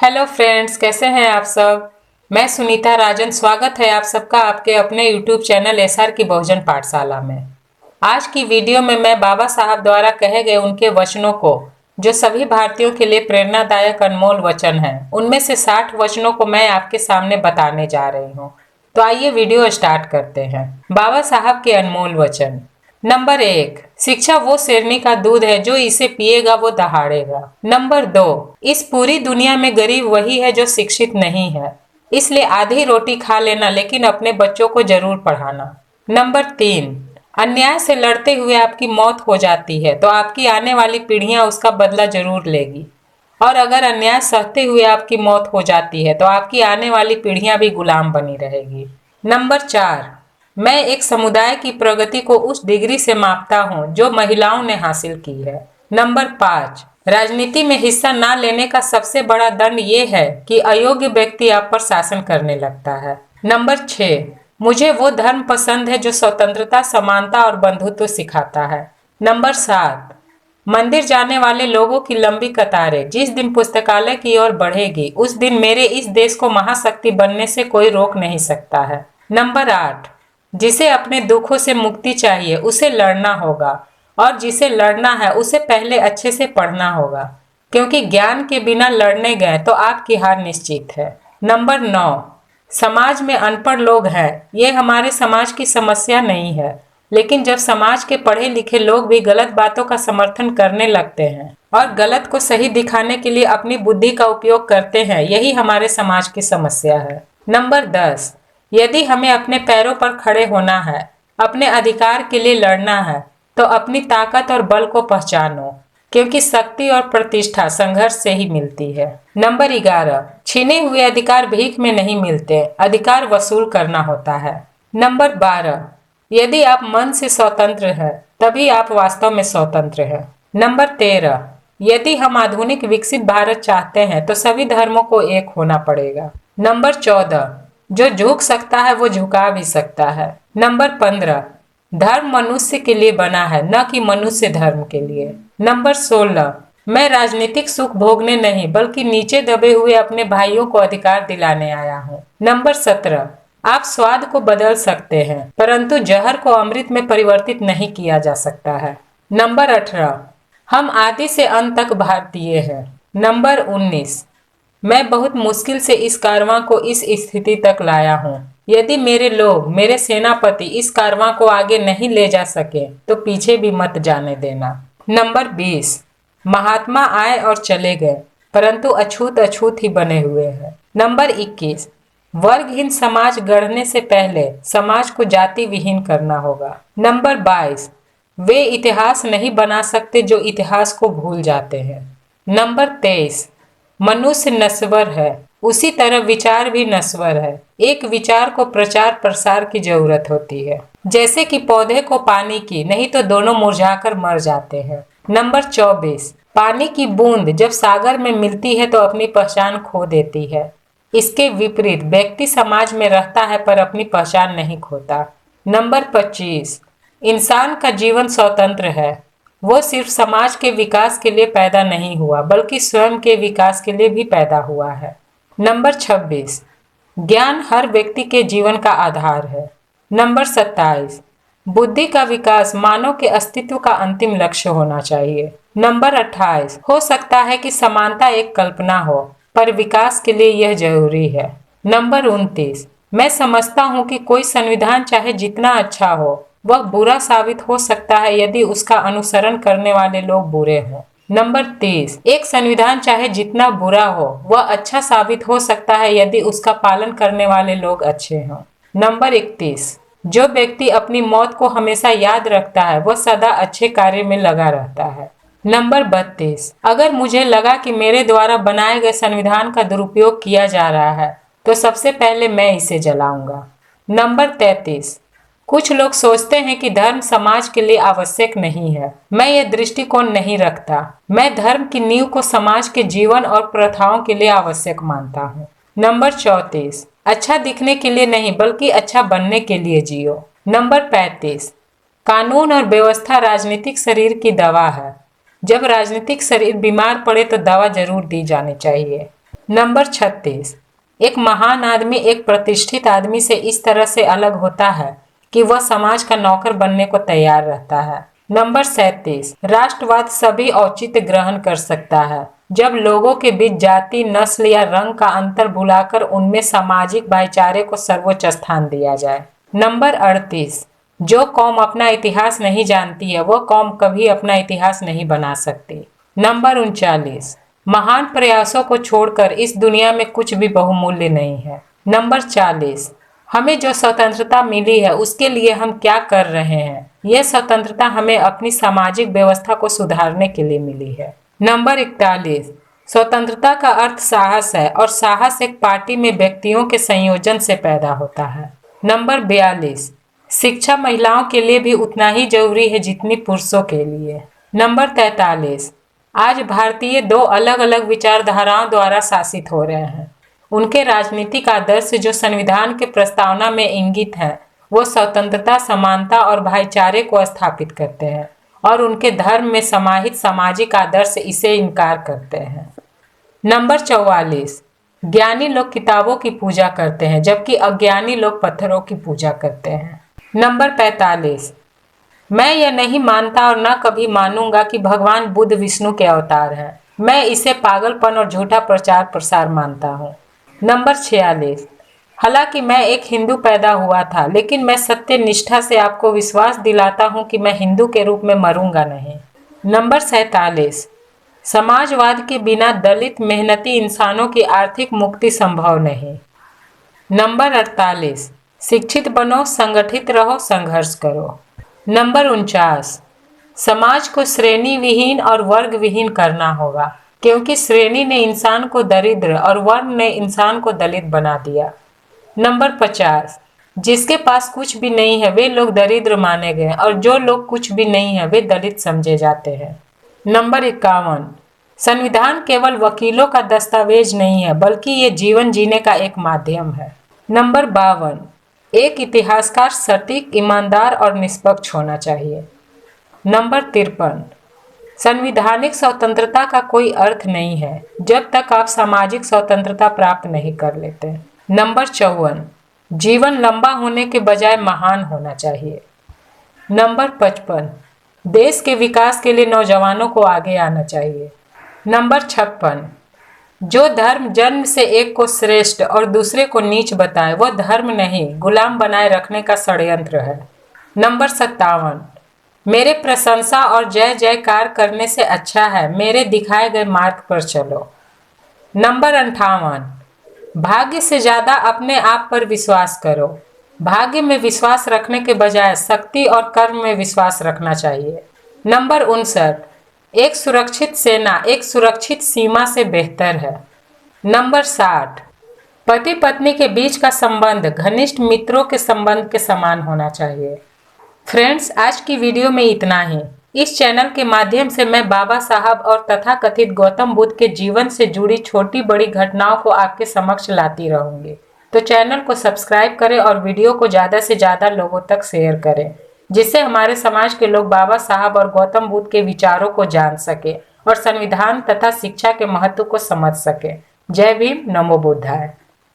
Hello friends, कैसे हैं आप सब। मैं सुनीता राजन, स्वागत है आप सबका आपके अपने यूट्यूब चैनल एसआर की बहुजन पाठशाला में। आज की वीडियो में मैं बाबा साहब द्वारा कहे गए उनके वचनों को, जो सभी भारतीयों के लिए प्रेरणादायक अनमोल वचन हैं, उनमें से 60 वचनों को मैं आपके सामने बताने जा रही हूँ। तो आइए वीडियो स्टार्ट करते हैं। बाबा साहब के अनमोल वचन। नंबर 1, शिक्षा वो शेरनी का दूध है, जो इसे पिएगा वो दहाड़ेगा। नंबर 2, इस पूरी दुनिया में गरीब वही है जो शिक्षित नहीं है, इसलिए आधी रोटी खा लेना लेकिन अपने बच्चों को जरूर पढ़ाना। नंबर 3, अन्याय से लड़ते हुए आपकी मौत हो जाती है तो आपकी आने वाली पीढ़ियां उसका बदला जरूर लेगी, और अगर अन्याय सहते हुए आपकी मौत हो जाती है तो आपकी आने वाली पीढ़ियां भी गुलाम बनी रहेगी। नंबर 4, मैं एक समुदाय की प्रगति को उस डिग्री से मापता हूँ जो महिलाओं ने हासिल की है। नंबर 5, राजनीति में हिस्सा ना लेने का सबसे बड़ा दंड ये है कि अयोग्य व्यक्ति आप पर शासन करने लगता है। नंबर 6, मुझे वो धर्म पसंद है जो स्वतंत्रता, समानता और बंधुत्व सिखाता है। नंबर 7, मंदिर जाने वाले लोगों की लंबी कतारें जिस दिन पुस्तकालय की ओर बढ़ेगी, उस दिन मेरे इस देश को महाशक्ति बनने से कोई रोक नहीं सकता है। नंबर 8, जिसे अपने दुखों से मुक्ति चाहिए उसे लड़ना होगा, और जिसे लड़ना है उसे पहले अच्छे से पढ़ना होगा, क्योंकि ज्ञान के बिना लड़ने गए तो आपकी हार निश्चित है। नंबर 9, समाज में अनपढ़ लोग हैं, ये हमारे समाज की समस्या नहीं है, लेकिन जब समाज के पढ़े लिखे लोग भी गलत बातों का समर्थन करने लगते हैं और गलत को सही दिखाने के लिए अपनी बुद्धि का उपयोग करते हैं, यही हमारे समाज की समस्या है। नंबर 10, यदि हमें अपने पैरों पर खड़े होना है, अपने अधिकार के लिए लड़ना है, तो अपनी ताकत और बल को पहचानो, क्योंकि शक्ति और प्रतिष्ठा संघर्ष से ही मिलती है। नंबर 11, छीने हुए अधिकार भीख में नहीं मिलते, अधिकार वसूल करना होता है। नंबर 12, यदि आप मन से स्वतंत्र हैं, तभी आप वास्तव में स्वतंत्र हैं। नंबर 13, यदि हम आधुनिक विकसित भारत चाहते हैं तो सभी धर्मों को एक होना पड़ेगा। नंबर 14, जो झुक सकता है वो झुका भी सकता है। नंबर 15, धर्म मनुष्य के लिए बना है, न कि मनुष्य धर्म के लिए। नंबर 16, मैं राजनीतिक सुख भोगने नहीं बल्कि नीचे दबे हुए अपने भाइयों को अधिकार दिलाने आया हूँ। नंबर 17, आप स्वाद को बदल सकते हैं, परंतु जहर को अमृत में परिवर्तित नहीं किया जा सकता है। नंबर 18, हम आदि से अंत तक भारतीय हैं। नंबर 19, मैं बहुत मुश्किल से इस कारवां को इस स्थिति तक लाया हूँ। यदि मेरे लोग, मेरे सेनापति इस कारवां को आगे नहीं ले जा सके तो पीछे भी मत जाने देना। नंबर 20, महात्मा आए और चले गए, परंतु अछूत अछूत ही बने हुए हैं। नंबर 21, वर्गहीन समाज गढ़ने से पहले समाज को जाति विहीन करना होगा। नंबर 22, वे इतिहास नहीं बना सकते जो इतिहास को भूल जाते हैं। नंबर 23, मनुष्य नश्वर है, उसी तरह विचार भी नश्वर है। एक विचार को प्रचार प्रसार की जरूरत होती है, जैसे कि पौधे को पानी की, नहीं तो दोनों मुरझाकर मर जाते हैं। नंबर 24, पानी की बूंद जब सागर में मिलती है तो अपनी पहचान खो देती है। इसके विपरीत व्यक्ति समाज में रहता है पर अपनी पहचान नहीं खोता। नंबर 25, इंसान का जीवन स्वतंत्र है, वो सिर्फ समाज के विकास के लिए पैदा नहीं हुआ बल्कि स्वयं के विकास के लिए भी पैदा हुआ है। नंबर 26, ज्ञान हर व्यक्ति के जीवन का आधार है। नंबर 27, बुद्धि का विकास मानव के अस्तित्व का अंतिम लक्ष्य होना चाहिए। नंबर 28, हो सकता है कि समानता एक कल्पना हो, पर विकास के लिए यह जरूरी है। नंबर 29, मैं समझता हूँ कि कोई संविधान चाहे जितना अच्छा हो, वह बुरा साबित हो सकता है यदि उसका अनुसरण करने वाले लोग बुरे हों। नंबर 30, एक संविधान चाहे जितना बुरा हो, वह अच्छा साबित हो सकता है यदि उसका पालन करने वाले लोग अच्छे हों। नंबर 31, जो व्यक्ति अपनी मौत को हमेशा याद रखता है वह सदा अच्छे कार्य में लगा रहता है। नंबर 32, अगर मुझे लगा कि मेरे द्वारा बनाए गए संविधान का दुरुपयोग किया जा रहा है तो सबसे पहले मैं इसे जलाऊंगा। नंबर 33, कुछ लोग सोचते हैं कि धर्म समाज के लिए आवश्यक नहीं है। मैं यह दृष्टिकोण नहीं रखता। मैं धर्म की नींव को समाज के जीवन और प्रथाओं के लिए आवश्यक मानता हूँ। नंबर 34, अच्छा दिखने के लिए नहीं बल्कि अच्छा बनने के लिए जियो। नंबर 35, कानून और व्यवस्था राजनीतिक शरीर की दवा है। जब राजनीतिक शरीर बीमार पड़े तो दवा जरूर दी जानी चाहिए। नंबर 36, एक महान आदमी एक प्रतिष्ठित आदमी से इस तरह से अलग होता है कि वह समाज का नौकर बनने को तैयार रहता है। नंबर 37, राष्ट्रवाद सभी औचित्य ग्रहण कर सकता है जब लोगों के बीच जाति, नस्ल या रंग का अंतर भुलाकर उनमें सामाजिक भाईचारे को सर्वोच्च स्थान दिया जाए। नंबर 38, जो कौम अपना इतिहास नहीं जानती है वह कौम कभी अपना इतिहास नहीं बना सकती। नंबर 39, महान प्रयासों को छोड़कर इस दुनिया में कुछ भी बहुमूल्य नहीं है। नंबर 40, हमें जो स्वतंत्रता मिली है उसके लिए हम क्या कर रहे हैं। यह स्वतंत्रता हमें अपनी सामाजिक व्यवस्था को सुधारने के लिए मिली है। नंबर 41, स्वतंत्रता का अर्थ साहस है और साहस एक पार्टी में व्यक्तियों के संयोजन से पैदा होता है। नंबर 42, शिक्षा महिलाओं के लिए भी उतना ही जरूरी है जितनी पुरुषों के लिए। नंबर 43, आज भारतीय दो अलग अलग विचारधाराओं द्वारा शासित हो रहे हैं। उनके राजनीतिक आदर्श जो संविधान के प्रस्तावना में इंगित हैं, वो स्वतंत्रता, समानता और भाईचारे को स्थापित करते हैं और उनके धर्म में समाहित सामाजिक आदर्श इसे इनकार करते हैं। नंबर 44, ज्ञानी लोग किताबों की पूजा करते हैं जबकि अज्ञानी लोग पत्थरों की पूजा करते हैं। नंबर 45, मैं यह नहीं मानता और न कभी मानूंगा कि भगवान बुद्ध विष्णु के अवतार हैं। मैं इसे पागलपन और झूठा प्रचार प्रसार मानता हूँ। नंबर 46, हालांकि मैं एक हिंदू पैदा हुआ था लेकिन मैं सत्य निष्ठा से आपको विश्वास दिलाता हूँ कि मैं हिंदू के रूप में मरूंगा नहीं। नंबर 47, समाजवाद के बिना दलित मेहनती इंसानों की आर्थिक मुक्ति संभव नहीं। नंबर 48, शिक्षित बनो, संगठित रहो, संघर्ष करो। नंबर 49, समाज को श्रेणी विहीन और वर्ग विहीन करना होगा क्योंकि श्रेणी ने इंसान को दरिद्र और वर्ग ने इंसान को दलित बना दिया। नंबर 50, जिसके पास कुछ भी नहीं है वे लोग दरिद्र माने गए और जो लोग कुछ भी नहीं है वे दलित समझे जाते हैं। नंबर 51, संविधान केवल वकीलों का दस्तावेज नहीं है बल्कि ये जीवन जीने का एक माध्यम है। नंबर 52, एक इतिहासकार सटीक, ईमानदार और निष्पक्ष होना चाहिए। नंबर 53, संवैधानिक स्वतंत्रता का कोई अर्थ नहीं है जब तक आप सामाजिक स्वतंत्रता प्राप्त नहीं कर लेते। नंबर 54, जीवन लंबा होने के बजाय महान होना चाहिए। नंबर 55, देश के विकास के लिए नौजवानों को आगे आना चाहिए। नंबर 56, जो धर्म जन्म से एक को श्रेष्ठ और दूसरे को नीच बताए वह धर्म नहीं गुलाम बनाए रखने का षड्यंत्र है। नंबर 57, मेरे प्रशंसा और जय जयकार करने से अच्छा है मेरे दिखाए गए मार्ग पर चलो। नंबर 58, भाग्य से ज्यादा अपने आप पर विश्वास करो। भाग्य में विश्वास रखने के बजाय शक्ति और कर्म में विश्वास रखना चाहिए। नंबर 59, एक सुरक्षित सेना एक सुरक्षित सीमा से बेहतर है। नंबर 60, पति पत्नी के बीच का संबंध घनिष्ठ मित्रों के संबंध के समान होना चाहिए। फ्रेंड्स, आज की वीडियो में इतना ही। इस चैनल के माध्यम से मैं बाबा साहब और तथाकथित गौतम बुद्ध के जीवन से जुड़ी छोटी बड़ी घटनाओं को आपके समक्ष लाती रहूंगी। तो चैनल को सब्सक्राइब करें और वीडियो को ज़्यादा से ज़्यादा लोगों तक शेयर करें जिससे हमारे समाज के लोग बाबा साहब और गौतम बुद्ध के विचारों को जान सके और संविधान तथा शिक्षा के महत्व को समझ सके। जय भीम, नमो बुद्धाय।